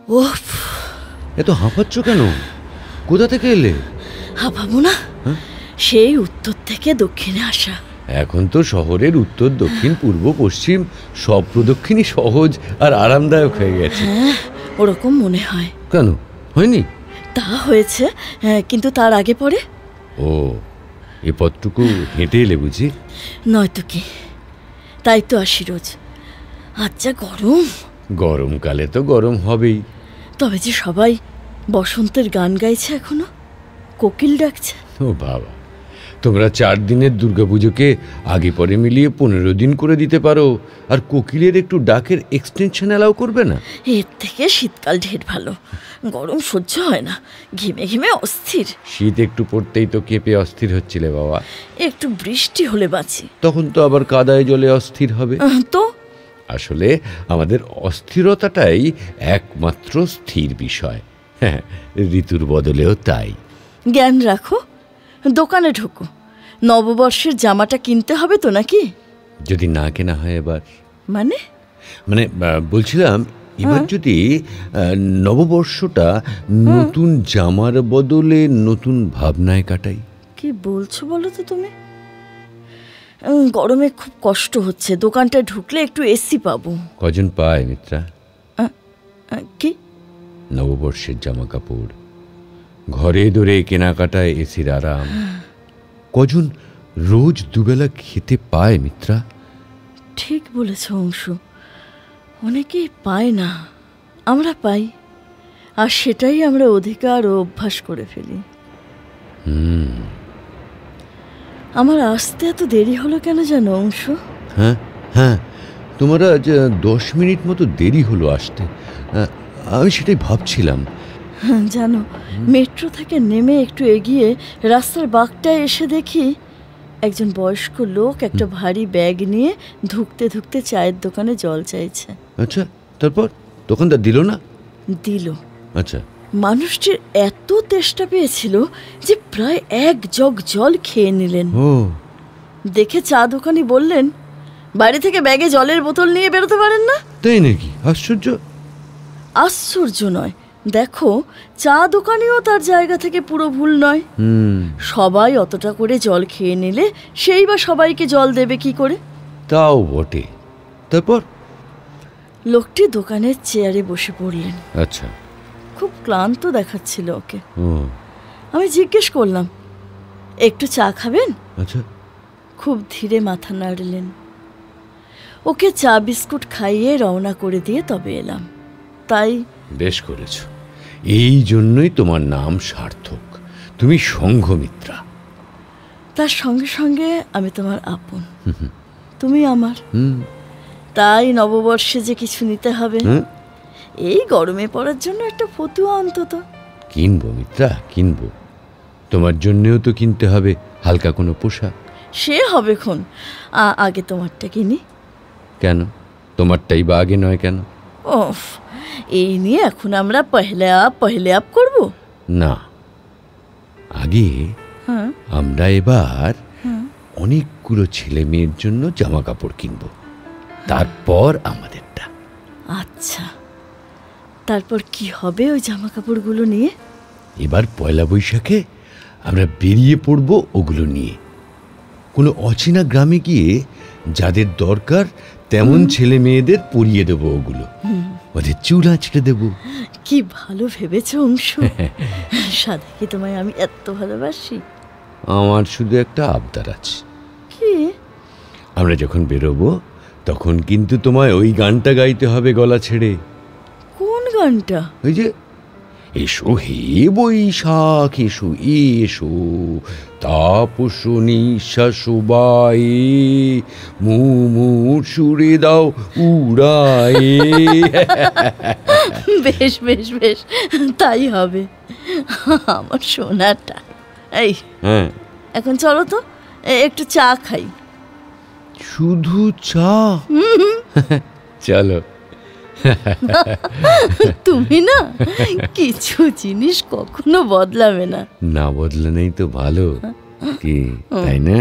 ওফ, এত হাঁপাচ্ছ কেন? কোথা থেকে এলে? হাঁপাবো না, সেই উত্তর থেকে দক্ষিণে আসা। এখন তো শহরের উত্তর দক্ষিণ পূর্ব পশ্চিম সব প্রদক্ষিণই সহজ আর আরামদায়ক হয়ে গেছে। হ্যাঁ, ওরকম মনে হয়। কেন হয়নি? তা হয়েছে, কিন্তু তার আগে পরে। ও, এ পথটুকু হেঁটে এলে বুঝি? নয়তো কি, তাই তো আসি রোজ। আজ যা গরম। গরমকালে তো গরম হবেই। তবে যে সবাই বসন্তের গান গাইছে, এখনো কোকিল ডাকছে। ও বাবা, তোমরা 4 দিনের দুর্গাপুজোকে আগে পরে মিলিয়ে 15 দিন করে দিতে পারো, আর কোকিলের একটু ডাকের এক্সটেনশন অ্যালাউ করবে না? এর থেকে শীতকাল ঢের ভালো। গরম সহ্য হয় না, ঘেমে ঘেমে অস্থির। শীত একটু পড়তেই তো কেঁপে অস্থির হচ্ছিলে বাবা। একটু বৃষ্টি হলে বাঁচি, তখন তো আবার কাদায় জলে অস্থির হবে। তো আসলে আমাদের অস্থিরতাটাই একমাত্র স্থির বিষয়। হ্যাঁ, ঋতুর বদলেও তাই। জ্ঞান রাখো, দোকানে ঢোকো। নববর্ষের জামাটা কিনতে হবে তো নাকি? যদি না কেনা হয় এবার? মানে বলছিলাম, এবার যদি নববর্ষটা নতুন জামার বদলে নতুন ভাবনায় কাটাই। কি বলছো বলো তো তুমি? গরমে খুব কষ্ট হচ্ছে। দোকানটায় ঢুকলে একটু এসি পাবো। কজন পায় মিত্রা? কি? নববর্ষের জামা কাপড়, ঘরে দরে কেনাকাটায় এসির আরাম। কজন রোজ দুবেলা খেতে পায় মিত্রা? ঠিক বলেছ অংশু, অনেকেই পায় না, আমরা পাই। আর সেটাই আমরা অধিকার ও অভ্যাস করে ফেলি। আমার আসতে এত দেরি হলো কেন জানো অংশু? হ্যাঁ হ্যাঁ, তোমার আজ 10 মিনিট মতো দেরি হলো আসতে। আমি সেটাই ভাবছিলাম। জানো, মেট্রো থেকে নেমে একটু এগিয়ে রাস্তার বাঁকটায় এসে দেখি একজন বয়স্ক লোক একটা ভারী ব্যাগ নিয়ে ধুকতে ধুকতে চায়ের দোকানে জল চাইছে। আচ্ছা, তারপর দোকানদার দিল না? দিল। আচ্ছা। মানুষটির এত তেষ্টা পেয়েছিল যে প্রায় 1 জগ জল খেয়ে নিলেন। ও, দেখে চা দোকানি বললেন, বাড়ি থেকে ব্যাগে জলের বোতল নিয়ে বেরোতে পারেন না? তাই নাকি? আশ্চর্য। আশ্চর্য নয়, দেখো চা দোকানিও তার জায়গা থেকে পুরো ভুল নয়। সবাই অতটা করে জল খেয়ে নিলে সেই বা সবাইকে জল দেবে কি করে? তাও বটে। তারপর? লোকটি দোকানের চেয়ারে বসে পড়লেন। আচ্ছা। খুব ক্লান্ত দেখাচ্ছিল ওকে। আমি জিজ্ঞেস করলাম, একটু চা খাবেন? আচ্ছা। খুব ধীরে মাথা নাড়লেন। ওকে চা বিস্কুট খাইয়ে রওনা করে দিয়ে তবে এলাম। তাই বেশ করেছ, এই জন্যই তোমার নাম সার্থক। তুমি সংঘমিত্রা। তার সঙ্গে সঙ্গে আমি তোমার আপন, তুমি আমার। তাই নববর্ষে যে কিছু নিতে হবে। এই গরমে পড়ার জন্য একটা ফতুয়া অন্তত কিনবো মিত্রা, কিনবো। তোমার জন্যও তো কিনতে হবে হালকা কোনো পোশাক। সে হবে খন, আগে তোমারটা কিনি। কেন তোমারটাই বা আগে নয় কেন? ওফ, এই নিয়ে এখন আমরা পহলে আপ করব না। আগে আমরা এবার অনেকগুলো ছেলে মেয়ের জন্য জামা কাপড় কিনবো, তারপর আমাদেরটা। আচ্ছা, তারপর কি হবে ওই জামা কাপড়গুলো নিয়ে? এবার পয়লা বৈশাখে আমরা বেরিয়ে পড়বো ওগুলো নিয়ে। কোনো অচেনা গ্রামে গিয়ে যাদের দরকার তেমন ছেলে মেয়েদের পরিয়ে দেবো ওগুলো, ওদের চুল আঁচড়ে দেবো। কি ভালো ভেবেছো অংশু। সাধে কি তোমায় আমি এত ভালোবাসি। আমার শুধু একটা আবদার আছে। কি? আমরা যখন বেরোবো তখন কিন্তু তোমায় ওই গানটা গাইতে হবে গলা ছেড়ে। কোন গানটা? ওই যে, এসো হে বৈশাখ এসো এসো, তাপস নিঃশ্বাস বায়ে, মুমুর সুরে দাও উড়ায়ে। বেশ বেশ বেশ, তাই হবে। আমার সোনাটা। এই এখন চলো তো একটু চা খাই। শুধু চা? চলো। তুমি না কিছু জিনিস কখনো বদলাবে না। না বদলানেই তো ভালো, কি তাই না?